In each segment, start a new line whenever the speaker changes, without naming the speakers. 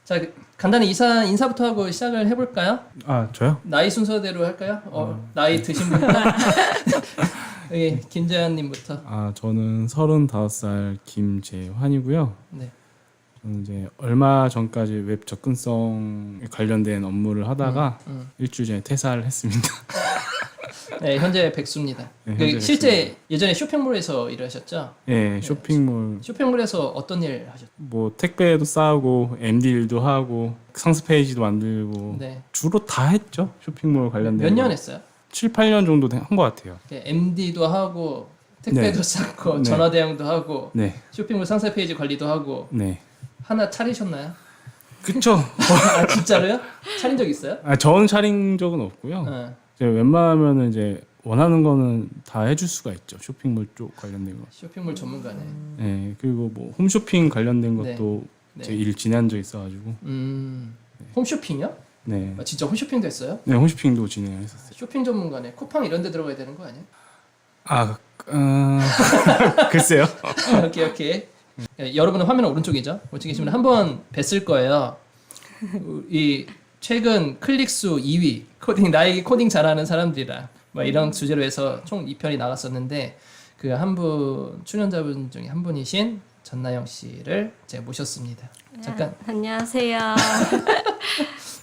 자, 간단히 인사부터 하고 시작을 해볼까요?
아, 저요?
나이 순서대로 할까요? 나이 드신 분부터. 여기 김재환님부터.
아, 저는 35살 김재환이고요.
네.
저는 이제 얼마 전까지 웹 접근성 관련된 업무를 하다가 일주일 전에 퇴사를 했습니다.
네, 현재 백수입니다.
네, 현재
실제
백수입니다.
예전에 쇼핑몰에서 일하셨죠?
네, 쇼핑몰
쇼핑몰에서 어떤 일 하셨죠?
뭐 택배도 싸고 MD 일도 하고 상세 페이지도 만들고
네.
주로 다 했죠. 쇼핑몰 관련된
몇 년
거.
했어요?
7, 8년 정도 한 것 같아요.
MD도 하고 택배도
네.
쌓고
네.
전화 대응도 하고
네.
쇼핑몰 상세 페이지 관리도 하고
네.
하나 차리셨나요?
그쵸.
아 진짜로요? 차린 적 있어요?
아, 저는 차린 적은 없고요.
네.
이제 웬만하면은 이제 원하는 거는 다 해줄 수가 있죠. 쇼핑몰 쪽 관련된 거.
쇼핑몰 전문가네.
네, 그리고 뭐 홈쇼핑 관련된
네.
것도
네.
제 일 지난 적 있어가지고.
홈쇼핑이요?
네,
아, 진짜 홈쇼핑도 했어요?
네 홈쇼핑도 진행했었어요.
쇼핑 전문가네. 쿠팡 이런 데 들어가야 되는 거 아니야?
아, 글쎄요.
오케이. 여러분은 화면 오른쪽이죠? 오른쪽 계시면 한번 뵀을 거예요. 이 최근 클릭수 2위 나에게 코딩 잘하는 사람들이라 뭐 이런 주제로 해서 총 2편이 나갔었는데 그 한 분 출연자분 중에 한 분이신 전나영 씨를 제가 모셨습니다. 잠깐
안녕하세요.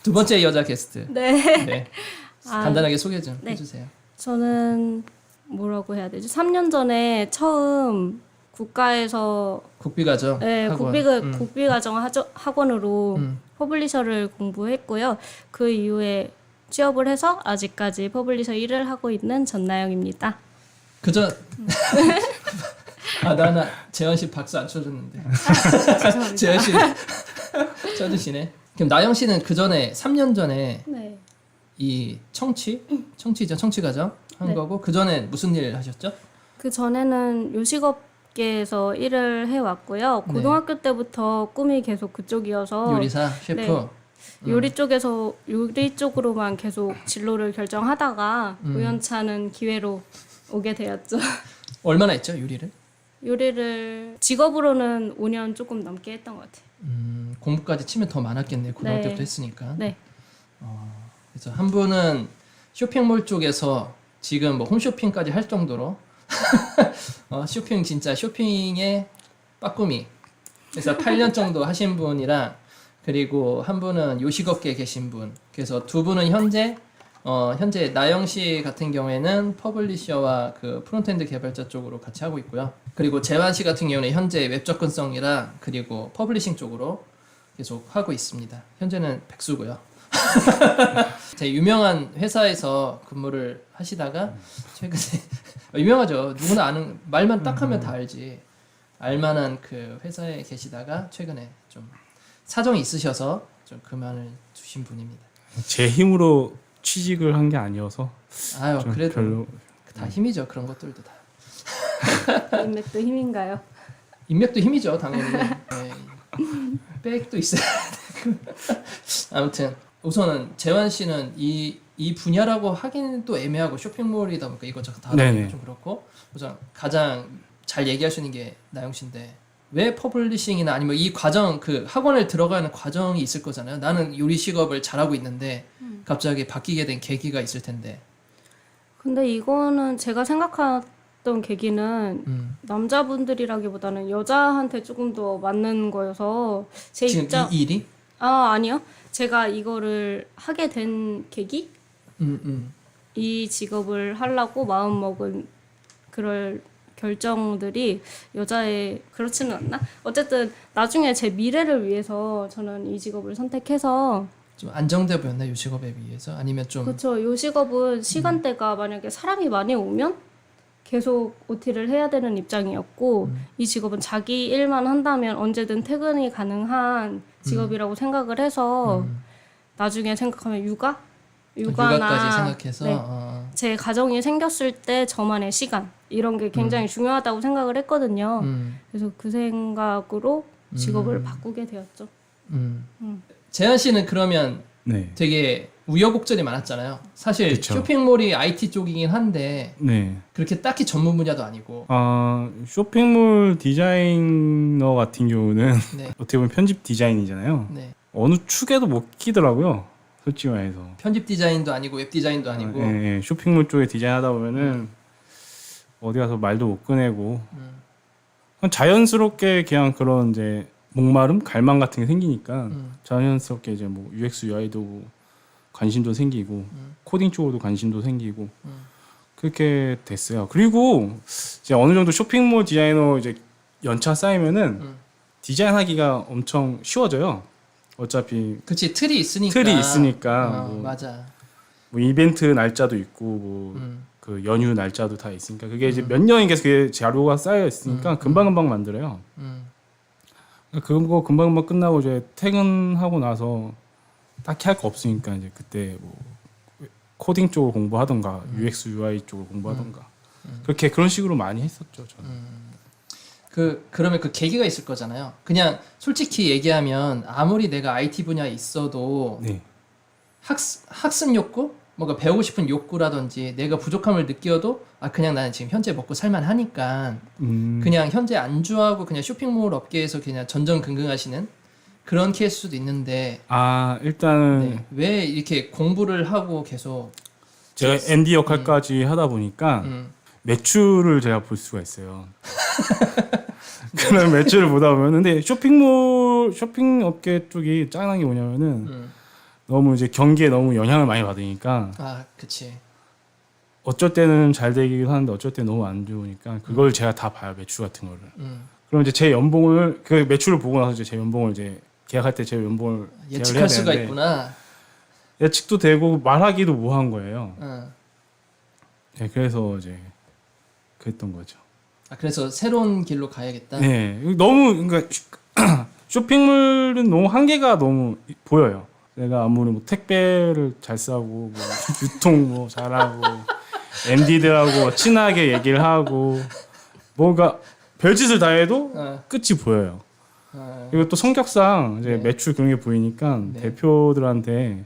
두 번째 여자 게스트.
네.
네.
아,
간단하게 소개 좀
네.
해주세요.
저는 뭐라고 해야 되지? 3년 전에 처음 국가에서
국비과정
네,
학원.
국비과정 학원으로 퍼블리셔를 공부했고요. 그 이후에 취업을 해서 아직까지 퍼블리셔 일을 하고 있는 전나영입니다.
그저 나 재현 씨 박수 안 쳐줬는데.
죄송합니다.
재현 씨 쳐주시네. 그럼 나영 씨는 그 전에 3년 전에
네.
이 청취죠 청취과정 한
네.
거고 그 전에 무슨 일 하셨죠?
그 전에는 요식업계에서 일을 해왔고요.
네.
고등학교 때부터 꿈이 계속 그쪽이어서
요리사 셰프.
네. 요리 쪽으로만 계속 진로를 결정하다가 우연찮은 기회로 오게 되었죠.
얼마나 했죠 요리를?
요리를 직업으로는 5년 조금 넘게 했던 것 같아요.
공부까지 치면 더 많았겠네요. 고등학교
네.
때부터 했으니까.
네.
그래서 한 분은 쇼핑몰 쪽에서 지금 뭐 홈쇼핑까지 할 정도로 쇼핑 진짜 쇼핑의 빠꾸미. 그래서 8년 정도 하신 분이랑 그리고 한 분은 요식업계에 계신 분. 그래서 두 분은 현재 나영 씨 같은 경우에는 퍼블리셔와 그 프론트엔드 개발자 쪽으로 같이 하고 있고요. 그리고 재환 씨 같은 경우는 현재 웹 접근성이랑 그리고 퍼블리싱 쪽으로 계속 하고 있습니다. 현재는 백수고요. 제 유명한 회사에서 근무를 하시다가 최근에 유명하죠. 누구나 아는 말만 딱 하면 다 알지. 알만한 그 회사에 계시다가 최근에 좀 사정이 있으셔서 좀 그만을 두신 분입니다.
제 힘으로 취직을 한 게 아니어서
아유
좀
그래도
별로.
다 힘이죠. 그런 것들도 다.
인맥도 힘인가요?
인맥도 힘이죠. 당연히. 네. 백도 있어야 되고. 아무튼 우선은 재환 씨는 이 분야라고 하기는 또 애매하고 쇼핑몰이다 보니까 이것저것 다
네네.
좀 그렇고 우선 가장 잘 얘기할 수 있는 게 나영 씨인데 왜 퍼블리싱이나 아니면 이 과정 그 학원을 들어가는 과정이 있을 거잖아요. 나는 요리 직업을 잘하고 있는데 갑자기 바뀌게 된 계기가 있을 텐데.
근데 이거는 제가 생각했던 계기는 남자분들이라기보다는 여자한테 조금 더 맞는 거여서 제
지금
입장
이 일이?
아니요. 제가 이거를 하게 된 계기?
음.
이 직업을 하려고 마음먹은 그럴 결정들이 여자의 그렇지는 않나? 어쨌든 나중에 제 미래를 위해서 저는 이 직업을 선택해서
좀 안정돼 보였나 요 직업에 비해서 아니면 좀
그렇죠. 요 직업은 시간대가 만약에 사람이 많이 오면 계속 OT를 해야 되는 입장이었고 이 직업은 자기 일만 한다면 언제든 퇴근이 가능한 직업이라고 생각을 해서 나중에 생각하면 육아나
육아까지 생각해서
네. 제 가정이 생겼을 때 저만의 시간 이런 게 굉장히 중요하다고 생각을 했거든요. 그래서 그 생각으로 직업을 바꾸게 되었죠.
재현 씨는 그러면
네.
되게 우여곡절이 많았잖아요. 사실
그쵸.
쇼핑몰이 IT 쪽이긴 한데
네.
그렇게 딱히 전문 분야도 아니고.
쇼핑몰 디자이너 같은 경우는
네.
어떻게 보면 편집 디자인이잖아요.
네.
어느 축에도 못 끼더라고요. 솔직히 말해서.
편집 디자인도 아니고 웹 디자인도 아니고.
예, 예. 쇼핑몰 쪽에 디자인하다 보면은 어디 가서 말도 못 꺼내고 그냥 자연스럽게 그냥 그런 이제 목마름, 갈망 같은 게 생기니까 자연스럽게 이제 뭐 UX, UI도 관심도 생기고 코딩 쪽으로도 관심도 생기고 그렇게 됐어요. 그리고 이제 어느 정도 쇼핑몰 디자이너 이제 연차 쌓이면은 디자인하기가 엄청 쉬워져요. 어차피
그치 틀이 있으니까.
틀이 있으니까
뭐, 맞아.
뭐 이벤트 날짜도 있고 뭐 그 연휴 날짜도 다 있으니까 그게 이제 몇 년이 계속 그게 자료가 쌓여 있으니까 금방금방 만들어요. 그거 금방금방 끝나고 이제 퇴근하고 나서 딱히 할 거 없으니까 이제 그때 뭐 코딩 쪽을 공부하던가 UX, UI 쪽을 공부하던가 그렇게 그런 식으로 많이 했었죠. 저는.
그러면 그 계기가 있을 거잖아요. 그냥 솔직히 얘기하면 아무리 내가 IT 분야에 있어도
네.
학습 욕구? 뭔가 배우고 싶은 욕구라든지 내가 부족함을 느껴도 그냥 나는 지금 현재 먹고 살만 하니까 그냥 현재 안주하고 그냥 쇼핑몰 업계에서 그냥 전전긍긍하시는 그런 케이스도 있는데
일단은
네. 왜 이렇게 공부를 하고 계속
제가 MD 역할까지 하다 보니까 매출을 제가 볼 수가 있어요. 그런 매출을 보다 보면 근데 쇼핑 업계 쪽이 짱난 게 뭐냐면은 너무 이제 경기에 너무 영향을 많이 받으니까
그치.
어쩔 때는 잘 되긴 하는데 어쩔 때는 너무 안 좋으니까 그걸 제가 다 봐요. 매출 같은 거를. 그럼 이제 제 연봉을 그 매출을 보고 나서 이제 제 연봉을 이제 계약할 때 제 연봉을
예측할 수가 있구나.
예측도 되고 말하기도 뭐한 거예요. 네, 그래서 이제 그랬던 거죠.
그래서 새로운 길로 가야겠다.
네, 너무 그러니까 쇼핑몰은 너무 한계가 너무 보여요. 내가 아무리 뭐 택배를 잘 싸고 뭐 유통 뭐 잘하고 MD들하고 친하게 얘기를 하고 뭔가 별짓을 다 해도 끝이 보여요. 그리고 또 성격상 이제 매출 그런 게 보이니까 대표들한테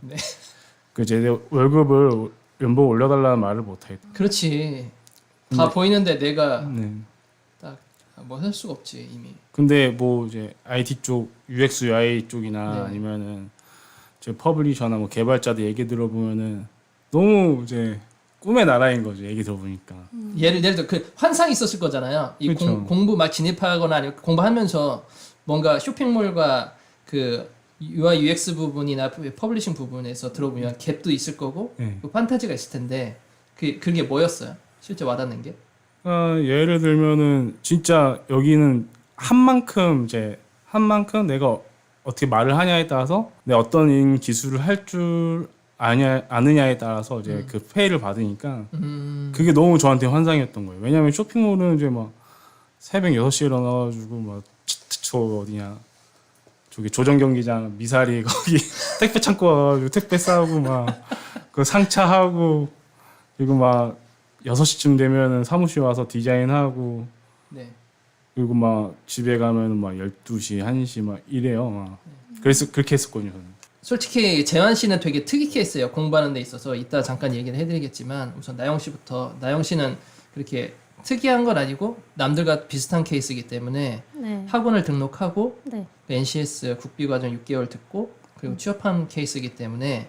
그 이제 월급을 연봉 올려달라는 말을 못 하겠다.
그렇지. 다 보이는데 내가
네.
딱 뭐 할 수가 없지 이미.
근데 뭐 이제 IT 쪽, UX, UI 쪽이나 아니면은 저 퍼블리셔나 뭐 개발자들 얘기 들어보면은 너무 이제 꿈의 나라인 거죠. 얘기 들어보니까.
예를 들어 그 환상이 있었을 거잖아요. 이
그렇죠.
공부 막 진입하거나 아니면 공부하면서 뭔가 쇼핑몰과 그 UI UX 부분이나 퍼블리싱 부분에서 들어보면 갭도 있을 거고 그 판타지가 있을 텐데 그게 뭐였어요? 실제 와닿는 게?
예를 들면은 진짜 여기는 한 만큼 내가 어떻게 말을 하냐에 따라서 내가 어떤 기술을 할 줄 아느냐에 따라서 이제 그 페이를 받으니까 그게 너무 저한테 환상이었던 거예요. 왜냐면 쇼핑몰은 이제 막 새벽 6시에 일어나가지고 막 저 어디냐 저기 조정경기장 미사리 거기 택배 창고 와가지고 택배 싸고 막 그 상차하고 그리고 막 6시쯤 되면은 사무실 와서 디자인하고 그리고 막 집에 가면은 막 12시, 1시 막 이래요. 막. 그래서 그렇게 했었거든요. 저는.
솔직히 재환 씨는 되게 특이 케이스예요. 공부하는 데 있어서 이따 잠깐 얘기를 해드리겠지만 우선 나영 씨부터. 나영 씨는 그렇게 특이한 건 아니고 남들과 비슷한 케이스이기 때문에 학원을 등록하고 NCS 국비과정 6개월 듣고 그리고 취업한 케이스이기 때문에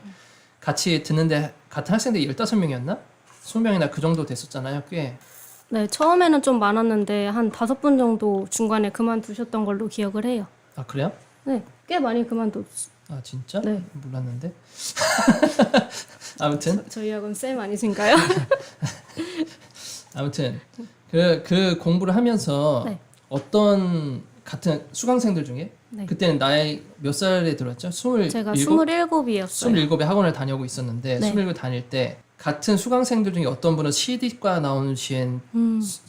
같이 듣는데 같은 학생들이 15명이었나? 20명이나 그 정도 됐었잖아요. 꽤.
네, 처음에는 좀 많았는데 한 5분 정도 중간에 그만두셨던 걸로 기억을 해요.
그래요?
네, 꽤 많이 그만뒀어요.
진짜?
네.
몰랐는데. 아무튼
저희 학원 쌤 아니신가요?
아무튼 그 공부를 하면서 어떤 같은 수강생들 중에 그때는 나이 몇 살에 들었죠?
제가 27이었어요.
27에 학원을 다니고 있었는데 27 다닐 때 같은 수강생들 중에 어떤 분은 CD과 나오신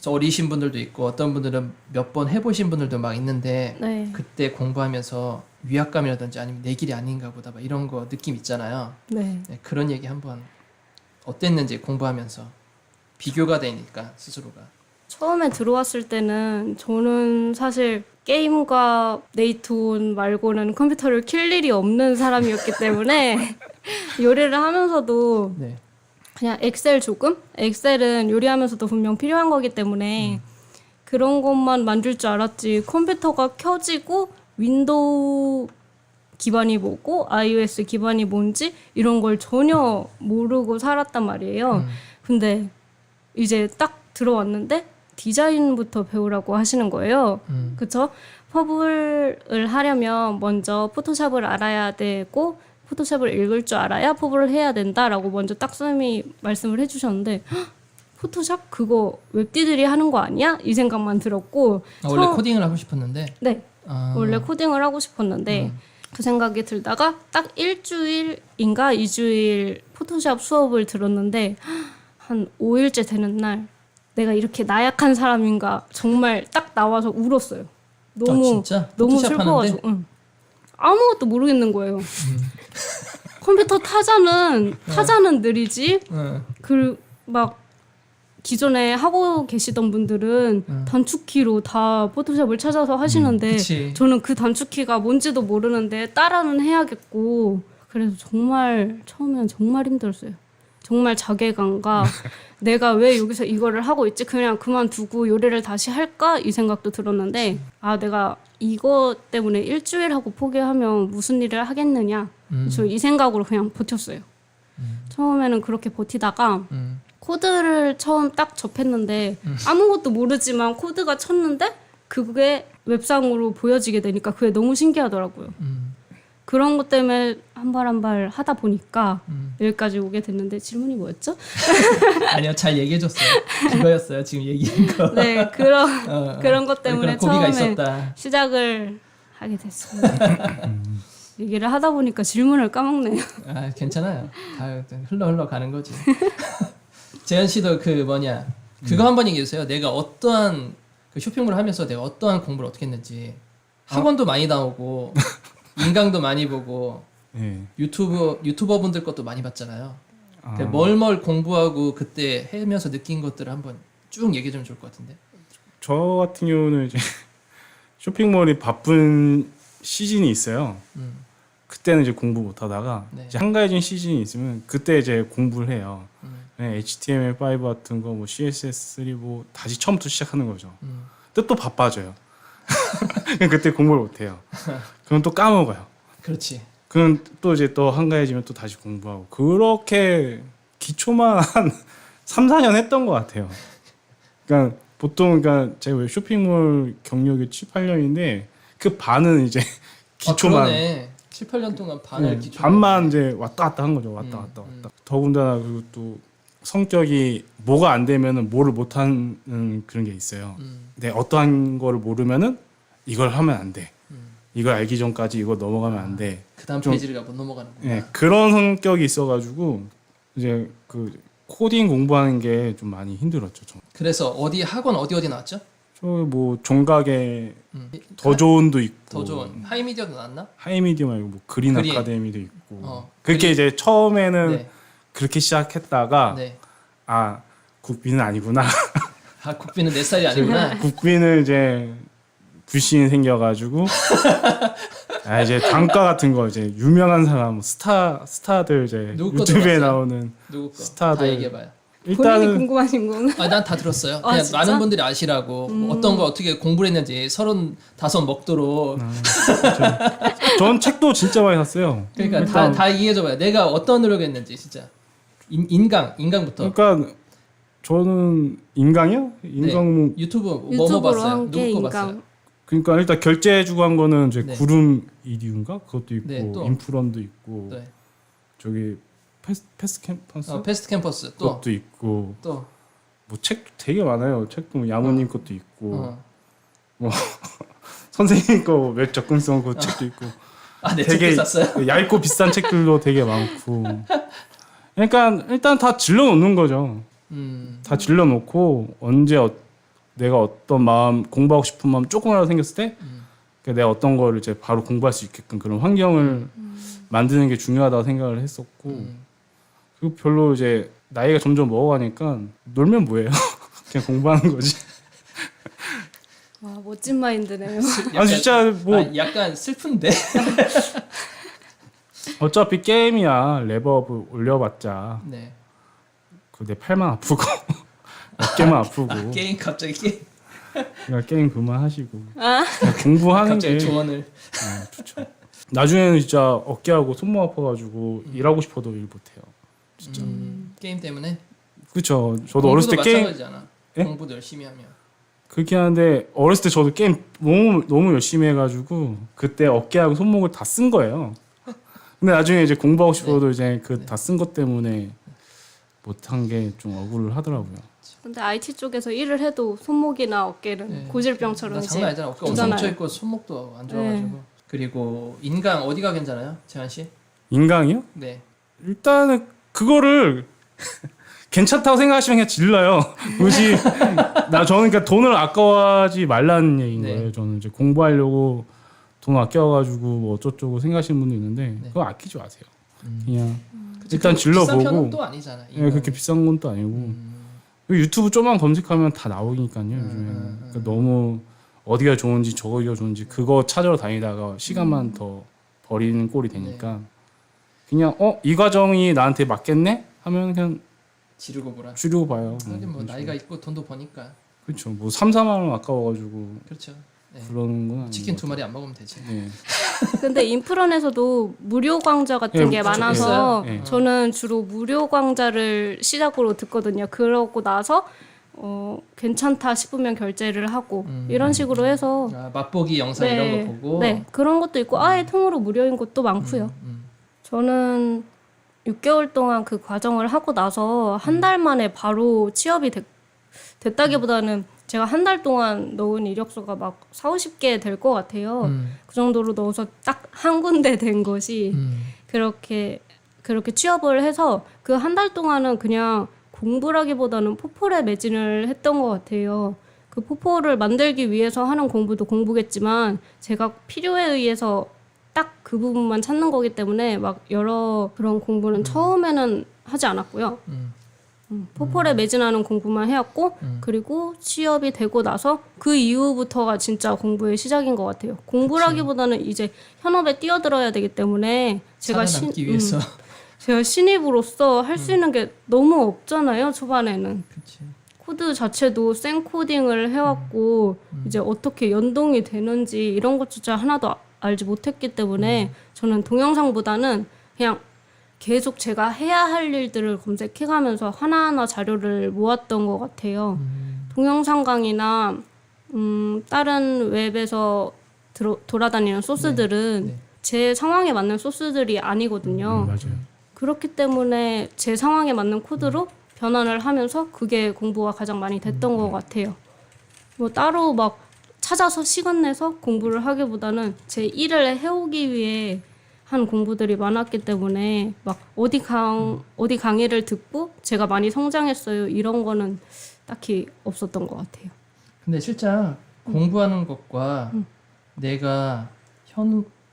어리신 분들도 있고 어떤 분들은 몇 번 해보신 분들도 막 있는데 그때 공부하면서 위압감이라든지 아니면 내 길이 아닌가 보다 막 이런 거 느낌 있잖아요. 그런 얘기 한번 어땠는지 공부하면서 비교가 되니까 스스로가.
처음에 들어왔을 때는 저는 사실 게임과 네이트온 말고는 컴퓨터를 킬 일이 없는 사람이었기 때문에 요리를 하면서도 그냥 엑셀 조금? 엑셀은 요리하면서도 분명 필요한 거기 때문에 그런 것만 만들 줄 알았지 컴퓨터가 켜지고 윈도우 기반이 뭐고 iOS 기반이 뭔지 이런 걸 전혀 모르고 살았단 말이에요. 근데 이제 딱 들어왔는데 디자인부터 배우라고 하시는 거예요. 그쵸? 퍼블을 하려면 먼저 포토샵을 알아야 되고 포토샵을 읽을 줄 알아야 퍼블을 해야 된다라고 먼저 딱 쌤이 말씀을 해주셨는데 헉, 포토샵 그거 웹디들이 하는 거 아니야? 이 생각만 들었고
원래 코딩을 하고 싶었는데
네.
아,
원래 코딩을 하고 싶었는데 그 생각이 들다가 딱 일주일인가 2주일 포토샵 수업을 들었는데 한 5일째 되는 날 내가 이렇게 나약한 사람인가 정말 딱 나와서 울었어요. 너무
진짜?
너무
포토샵
슬퍼가지고
하는데?
응. 아무것도 모르겠는 거예요. 컴퓨터 타자는 느리지
응.
그 막 기존에 하고 계시던 분들은 단축키로 다 포토샵을 찾아서 하시는데
그치.
저는 그 단축키가 뭔지도 모르는데 따라는 해야겠고 그래서 정말 처음엔 정말 힘들었어요. 정말 자괴감과 내가 왜 여기서 이거를 하고 있지? 그냥 그만두고 요리를 다시 할까? 이 생각도 들었는데 아 내가 이거 때문에 일주일 하고 포기하면 무슨 일을 하겠느냐? 저 이 생각으로 그냥 버텼어요. 처음에는 그렇게 버티다가 코드를 처음 딱 접했는데 아무것도 모르지만 코드가 쳤는데 그게 웹상으로 보여지게 되니까 그게 너무 신기하더라고요. 그런 것 때문에 한 발 한 발 하다 보니까 여기까지 오게 됐는데 질문이 뭐였죠?
아니요 잘 얘기해줬어요. 그거였어요 지금 얘기한 거.
네 그런 것 때문에
그런 고비가
처음에
있었다.
시작을 하게 됐습니다. 얘기를 하다 보니까 질문을 까먹네요.
아 괜찮아요. 다 흘러 가는 거지. 재현 씨도 그 뭐냐 그거 한번 얘기해 주세요. 내가 어떠한 그 쇼핑몰을 하면서 내가 어떠한 공부를 어떻게 했는지 학원도 많이 나오고 인강도 많이 보고
예.
유튜버분들 것도 많이 봤잖아요. 뭘 공부하고 그때 하면서 느낀 것들을 한번 쭉 얘기해 주면 좋을 것 같은데.
저 같은 경우는 이제 쇼핑몰이 바쁜 시즌이 있어요. 그때는 이제 공부 못 하다가
네.
이제 한가해진 시즌이 있으면 그때 이제 공부를 해요. 네, HTML5 같은 거, 뭐 CSS3 뭐 다시 처음부터 시작하는 거죠. 근데 또 바빠져요. 그때 공부를 못 해요. 그럼 또 까먹어요.
그렇지.
그럼 또 이제 또 한가해지면 또 다시 공부하고 그렇게 기초만 한 3, 4년 했던 것 같아요. 그러니까 보통 그러니까 제가 왜 쇼핑몰 경력이 7, 8년인데 그 반은 이제 기초만
그러네. 7, 8년 동안 반을 기초.
반만 이제 왔다 갔다 한 거죠. 왔다 갔다. 더군다나 그리고 또 성격이 뭐가 안 되면은 뭐를 못 하는 그런 게 있어요. 근데 어떠한 거를 모르면은 이걸 하면 안 돼. 이걸 알기 전까지 이거 넘어가면 안 돼.
그다음 페이지를 못 넘어가는구나.
예, 그런 성격이 있어가지고 이제 그 코딩 공부하는 게 좀 많이 힘들었죠.
그래서 어디 학원 어디 나왔죠?
저 뭐 종각에 더 좋은도 있고,
더 좋은 하이미디어도 나왔나?
하이미디어 말고 뭐 그린
그린.
아카데미도 있고.
그린.
그렇게 이제 처음에는
네.
그렇게 시작했다가
네.
아 국비는 아니구나.
아 국비는 내 스타일이 아니구나.
국비는 이제 불신이 생겨가지고 아 이제 단가 같은 거 이제 유명한 사람 스타들 이제
누구 거
유튜브에
들어봤어요?
나오는
누구 거?
스타들.
다 얘기해봐요.
본인이
일단은
궁금하신 거는
아, 난 다 들었어요.
아,
그냥
진짜?
많은 분들이 아시라고 뭐 어떤 거 어떻게 공부를 했는지 35 먹도록.
전 책도 진짜 많이 샀어요.
그러니까
일단
다 얘기해줘봐요. 내가 어떤 노력했는지 진짜. 인강부터.
그러니까 저는 인강이요? 인강 뭐
유튜브 뭐
유튜브로
봤어요?
한 게
누구 거
인강.
봤어요?
그러니까 일단 결제해주고 한 거는 이제
네.
구름 이디인가 그것도 있고
네, 또.
인프런도 있고
네.
저기 패스트 캠퍼스
패스트 캠퍼스 또.
그것도 있고
또.
뭐 책도 되게 많아요. 책도 뭐 야무님 것도 있고
어.
뭐 선생님 거 웹 접근성 그 책도 있고
아, 내
되게
책도 샀어요?
얇고 비싼 책들도 되게 많고 그러니까 일단 다 질러 놓는 거죠. 다 질러 놓고 언제 내가 어떤 마음 공부하고 싶은 마음 조금이라도 생겼을 때 그러니까 내가 어떤 거를 이제 바로 공부할 수 있게끔 그런 환경을 만드는 게 중요하다고 생각을 했었고 그리고 별로 이제 나이가 점점 먹어가니까 놀면 뭐예요? 그냥 공부하는 거지.
와 멋진 마인드네요.
아 진짜 뭐
약간 슬픈데.
어차피 게임이야. 레버업 올려봤자
네.
그 내 팔만 아프고 어깨만 아프고
게임 갑자기 게임.
그냥 게임 그만하시고 그냥 공부하는 게
갑자기 조언을.
좋죠. 나중에는 진짜 어깨하고 손목 아파가지고 일하고 싶어도 일 못해요. 진짜.
게임 때문에.
그렇죠. 저도
공부도
어렸을 때 게임
마찬가지잖아.
예?
공부도 열심히 하면.
그렇긴 한데 어렸을 때 저도 게임 너무 열심히 해가지고 그때 어깨하고 손목을 다 쓴 거예요. 근데 나중에 이제 공부하고 싶어도 이제 그 다 쓴 것 때문에 못한 게 좀 억울을 하더라고요.
근데 IT 쪽에서 일을 해도 손목이나 어깨는
네.
고질병처럼
나
이제
장난 아니잖아. 어깨 엄청
오잖아요.
뭉쳐 있고 손목도 안 좋아가지고. 그리고 인강 어디가 괜찮아요, 재환 씨?
인강이요?
네.
일단은 그거를 괜찮다고 생각하시면 그냥 질러요. 굳이 저는 그러니까 돈을 아까워하지 말라는 얘기인
네.
거예요. 저는 이제 공부하려고 돈 아껴가지고 뭐 어쩌고 생각하시는 분도 있는데
네.
그거 아끼지 마세요. 그냥
그치,
일단
비싼 편은
질러보고
또 아니잖아.
예, 그렇게 비싼 건 또 아니고 유튜브 좀만 검색하면 다 나오니까요. 요즘에는 그러니까 너무 어디가 좋은지 저기가 좋은지 그거 찾으러 다니다가 시간만 더 버리는 꼴이 되니까 그냥 이 과정이 나한테 맞겠네 하면 그냥
지르고 보라.
줄이고 봐요.
하긴 뭐 나이가 있고 돈도 버니까.
그렇죠. 뭐 3, 4만 원 아까워가지고
그렇죠. 네.
그러는 건 아닌
치킨
것
2마리 안 먹으면 되지.
같아요. 네.
근데 인프런에서도 무료 강좌 같은
예,
게
그쵸.
많아서
있어요. 예.
저는 주로 무료 강좌를 시작으로 듣거든요. 그러고 나서 괜찮다 싶으면 결제를 하고 이런 식으로 해서
맛보기 영상 이런 거 보고.
네, 그런 것도 있고 아예 통으로 무료인 것도 많고요. 저는 6개월 동안 그 과정을 하고 나서 한 달 만에 바로 취업이 됐다기보다는 제가 한 달 동안 넣은 이력서가 막 40-50개 될 것 같아요. 그 정도로 넣어서 딱 한 군데 된 것이 그렇게 취업을 해서 그 한 달 동안은 그냥 공부라기보다는 포폴에 매진을 했던 것 같아요. 그 포폴을 만들기 위해서 하는 공부도 공부겠지만 제가 필요에 의해서 딱 그 부분만 찾는 거기 때문에 막 여러 그런 공부는 처음에는 하지 않았고요. 포폴에 매진하는 공부만 해왔고 그리고 취업이 되고 나서 그 이후부터가 진짜 공부의 시작인 것 같아요. 공부라기보다는 이제 현업에 뛰어들어야 되기 때문에 제가
살아남기 위해서.
제가 신입으로서 할 수 있는 게 너무 없잖아요. 초반에는.
그치.
코드 자체도 생 코딩을 해왔고 이제 어떻게 연동이 되는지 이런 것조차 하나도 알지 못했기 때문에 저는 동영상보다는 그냥 계속 제가 해야 할 일들을 검색해가면서 하나하나 자료를 모았던 것 같아요. 동영상 강의나 다른 웹에서 돌아다니는 소스들은
네.
제 상황에 맞는 소스들이 아니거든요.
맞아요.
그렇기 때문에 제 상황에 맞는 코드로 변환을 하면서 그게 공부가 가장 많이 됐던 것 같아요. 뭐 따로 막 찾아서 시간 내서 공부를 하기보다는 제 일을 해오기 위해 한 공부들이 많았기 때문에 막 어디 강의를 듣고 제가 많이 성장했어요. 이런 거는 딱히 없었던 것 같아요.
근데 실장 공부하는 것과 내가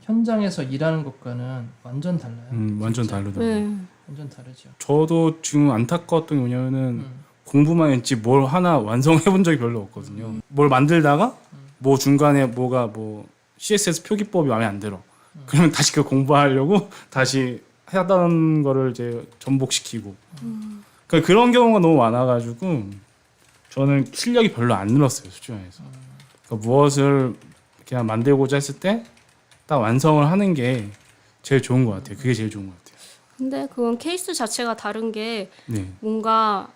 현장에서 일하는 것과는 완전 달라요.
완전
진짜.
다르더라고요.
네.
완전 다르죠.
저도 지금 안타까웠던 게 뭐냐면은 공부만 했지 뭘 하나 완성해 본 적이 별로 없거든요. 뭘 만들다가 뭐 중간에 뭐가 뭐 CSS 표기법이 마음에 안 들어. 그러면 다시 그 공부하려고 다시 하던 거를 이제 전복시키고. 그러니까 그런 경우가 너무 많아가지고 저는 실력이 별로 안 늘었어요. 솔직히 말해서. 그러니까 무엇을 그냥 만들고자 했을 때 딱 완성을 하는 게 제일 좋은 것 같아요. 그게 제일 좋은 것 같아요.
근데 그건 케이스 자체가 다른 게
네.
뭔가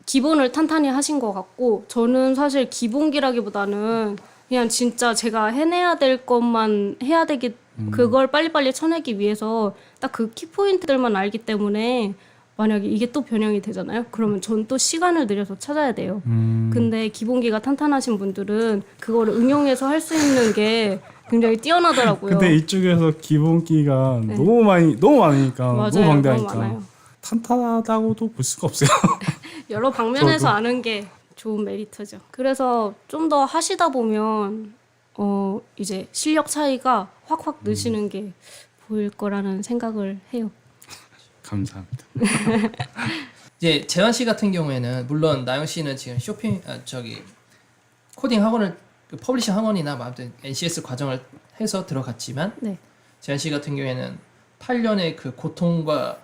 기본을 탄탄히 하신 것 같고 저는 사실 기본기라기보다는 그냥 진짜 제가 해내야 될 것만 해야 되기 그걸 빨리빨리 쳐내기 위해서 딱 그 키포인트들만 알기 때문에 만약에 이게 또 변형이 되잖아요. 그러면 전 또 시간을 들여서 찾아야 돼요. 근데 기본기가 탄탄하신 분들은 그거를 응용해서 할 수 있는 게 굉장히 뛰어나더라고요.
근데 이쪽에서 기본기가
네.
너무 많으니까
맞아요.
너무 방대하니까
너무 많아요.
탄탄하다고도 볼 수가 없어요.
여러 방면에서
저도.
아는 게 좋은 메리트죠. 그래서 좀 더 하시다 보면 이제 실력 차이가 확확 느시는 게 보일 거라는 생각을 해요.
감사합니다.
이제 재환 씨 같은 경우에는 물론 나영 씨는 지금 코딩 학원을 그 퍼블리싱 학원이나 뭐 아무튼 NCS 과정을 해서 들어갔지만
네.
재환 씨 같은 경우에는 8년의 그 고통과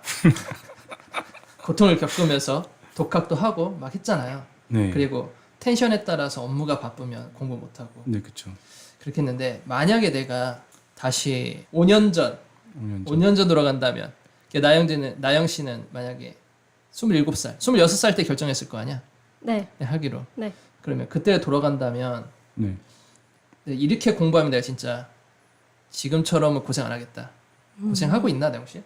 고통을 겪으면서 독학도 하고 막 했잖아요.
네.
그리고 텐션에 따라서 업무가 바쁘면 공부 못 하고
네, 그렇죠.
그렇게 했는데 만약에 내가 다시 5년 전 5년 전 돌아간다면 나영 씨는 만약에 27살, 26살 때 결정했을 거 아니야?
네.
네, 하기로.
네.
그러면 그때 돌아간다면
네.
네, 이렇게 공부하면 내가 진짜 지금처럼은 고생 안 하겠다. 고생하고 있나, 나영 씨?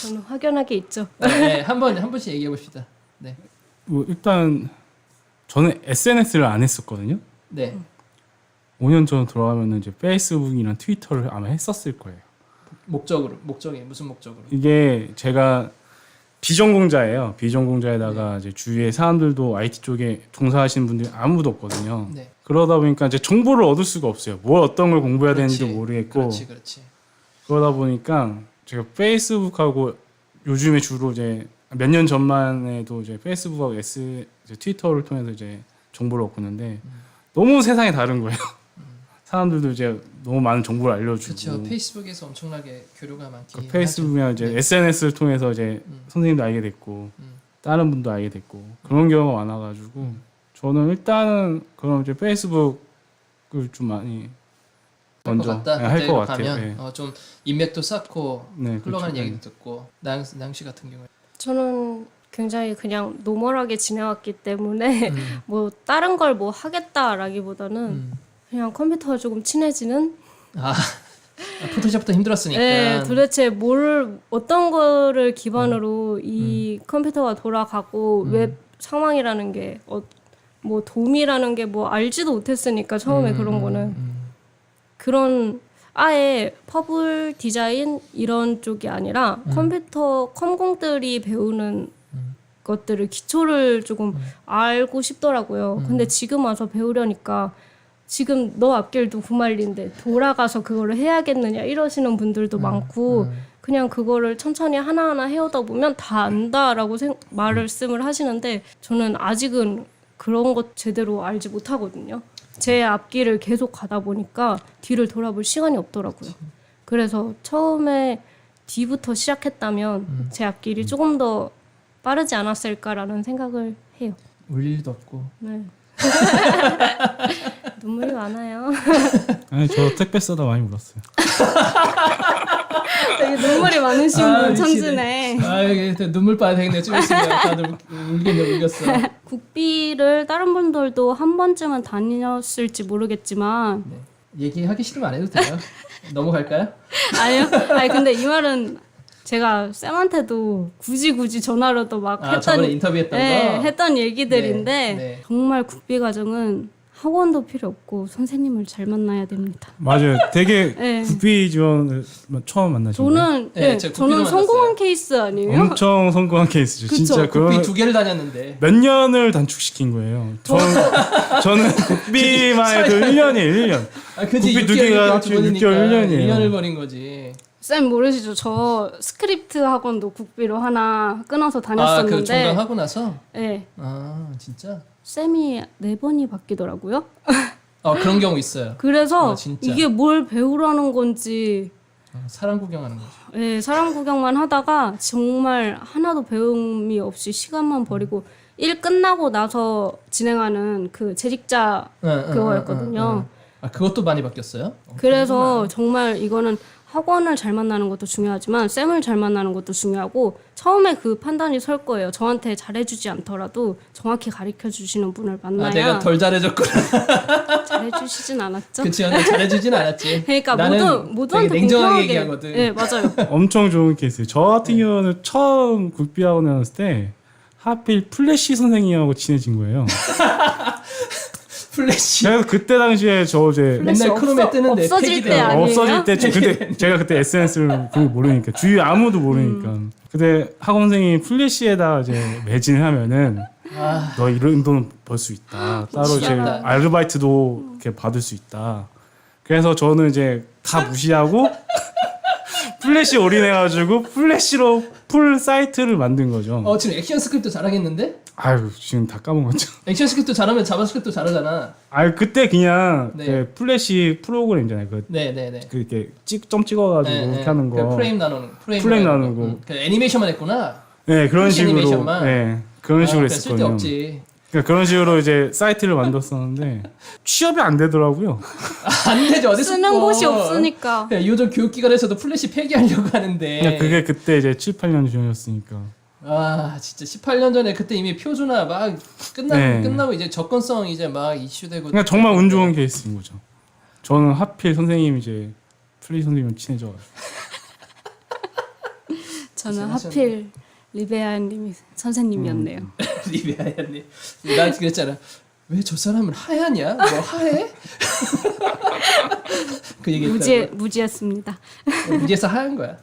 저는 확연하게 있죠.
네, 한 번씩 얘기해 봅시다. 네.
뭐 일단 저는 SNS를 안 했었거든요.
네.
5년 전 돌아가면 이제 페이스북이랑 트위터를 아마 했었을 거예요.
목적이 무슨 목적으로?
이게 제가 비전공자예요. 비전공자에다가 이제 주위에 사람들도 IT 쪽에 종사하시는 분들이 아무도 없거든요.
네.
그러다 보니까 이제 정보를 얻을 수가 없어요. 뭘 어떤 걸 공부해야
그렇지.
되는지도 모르겠고.
그렇지.
그러다 보니까 제가 페이스북하고 요즘에 주로 이제 몇 년 전만 해도 이제 페이스북하고 이제 트위터를 통해서 이제 정보를 얻고 있는데 너무 세상이 다른 거예요. 사람들도 이제 너무 많은 정보를 알려주고.
그렇죠. 페이스북에서 엄청나게 교류가 많기.
페이스북이나 이제
네.
SNS를 통해서 이제 선생님도 알게 됐고 다른 분도 알게 됐고 그런 경우가 많아가지고 저는 일단은 그럼 이제 페이스북을 좀 많이 먼저 할 것 같아요. 네.
좀 인맥도 쌓고
네,
흘러가는
그렇죠.
얘기도 듣고 나영 씨 같은 경우에
저는 굉장히 그냥 노멀하게 지내왔기 때문에 뭐 다른 걸 뭐 하겠다라기보다는 그냥 컴퓨터와 조금 친해지는.
포토샵도 힘들었으니까.
네, 도대체 어떤 거를 기반으로 이 컴퓨터가 돌아가고 웹 상황이라는 게 뭐 도움이라는 게 뭐 알지도 못했으니까 처음에 그런 거는 그런 아예 퍼블 디자인 이런 쪽이 아니라 컴퓨터 컴공들이 배우는 것들을 기초를 조금 알고 싶더라고요. 근데 지금 와서 배우려니까 지금 너 앞길도 구말린데 돌아가서 그거를 해야겠느냐 이러시는 분들도 많고 그냥 그거를 천천히 하나하나 해오다 보면 다 안다라고 말씀을 하시는데 저는 아직은 그런 것 제대로 알지 못하거든요. 제 앞길을 계속 가다 보니까 뒤를 돌아볼 시간이 없더라고요. 그래서 처음에 D부터 시작했다면 제 앞길이 조금 더 빠르지 않았을까라는 생각을 해요.
울 일도 없고.
네. 눈물이 많아요.
아니 저 택배 쓰다 많이 울었어요.
되게 눈물이 많으신 분 천지네.
이게 눈물 빠야 되겠네. 좀 있으면 다들 울겠어.
국비를 다른 분들도 한 번쯤은 다녔을지 모르겠지만
네. 얘기하기 싫으면 안 해도 돼요. 넘어갈까요?
아니요. 아니 근데 이 말은 제가 쌤한테도 굳이 전화로도 막
저번에 인터뷰했던
네,
거?
했던 얘기들인데
네.
정말 국비 과정은 학원도 필요 없고 선생님을 잘 만나야 됩니다.
맞아요. 되게
네.
국비 지원을 처음 만나신 거예요?
저는
네, 제가 국비도
저는 성공한
만났어요.
케이스 아니에요?
엄청 성공한 케이스죠.
그쵸.
진짜
국비
그런
2개를 다녔는데.
몇 년을 단축시킨 거예요. 저는 국비만 해도 1년이에요. 1년.
그치,
국비 2개가 합치면 6개월 1년이에요.
1년을 버린 거지.
쌤 모르시죠? 저 스크립트 학원도 국비로 하나 끊어서 다녔었는데
그 종강하고 나서?
네.
진짜?
쌤이 4번이 바뀌더라고요.
그런 경우 있어요.
그래서
진짜.
이게 뭘 배우라는 건지
사람 구경하는 거죠.
네, 사람 구경만 하다가 정말 하나도 배움이 없이 시간만 버리고 일 끝나고 나서 진행하는 그 재직자 그거였거든요.
그것도 많이 바뀌었어요?
그래서 정말 이거는 학원을 잘 만나는 것도 중요하지만 쌤을 잘 만나는 것도 중요하고 처음에 그 판단이 설 거예요. 저한테 잘해주지 않더라도 정확히 가르쳐주시는 분을 만나야.
내가 덜 잘해줬구나.
잘해주시진 않았죠?
그치, 나 잘해주진 않았지.
그러니까
나는
모두한테
되게 냉정하게
공평하게.
얘기하거든.
네, 맞아요.
엄청 좋은 케이스예요. 저 같은 경우는 처음 국비학원 다녔을 때 하필 플래시 선생님하고 친해진 거예요.
플래시.
그래서 그때 당시에 저 이제
플래시
맨날 크롬에 뜨는데
없어질
팩이
때
돼요.
아니에요?
없어질 때 근데 제가 그때 SNS를 모르니까 주위에 아무도 모르니까 근데 학원 선생님이 플래시에다 이제 매진을 하면은 너 이런 돈 벌 수 있다. 따로 이제
미치겠다.
아르바이트도 이렇게 받을 수 있다. 그래서 저는 이제 다 무시하고 플래시 올인해가지고 플래시로 풀 사이트를 만든 거죠.
지금 액션 스크립트 잘하겠는데?
아유 지금 다 까먹었죠.
액션 스크립트 잘하면 자바스크립트도 잘하잖아.
아유 그때 그냥
네.
그 플래시 프로그램 있잖아요.
네네네.
그 이렇게 점 찍어가지고 이렇게 하는 거.
그 프레임 나누는.
프레임 나누고.
그 애니메이션만 했구나.
네 그런
플래시
식으로.
애니메이션만?
네 그런 식으로
쓸데
했었거든요.
없지.
그러니까 그런 식으로 이제 사이트를 만들었었는데 취업이 안 되더라고요.
안 되죠. 어디서
쓰는
또.
곳이 없으니까.
네, 요즘 교육기관에서도 플래시 폐기하려고 하는데.
그냥 그게 그때 이제 7, 8년 전이었으니까.
아 진짜 18년 전에 그때 이미 표준화 막
네.
끝나고 이제 접근성 이제 막 이슈되고.
그냥 정말 운 좋은 케이스인 거죠. 저는 하필 선생님 이제 플리 선생님이랑 친해져가지고.
저는
고생하셨네.
하필 리베아님이 선생님이었네요.
리비아야님, 나 그랬잖아. 왜 저 사람은 하얗냐? 뭐 하해? 그 얘기
무지했습니다.
무지에서 하얀 거야.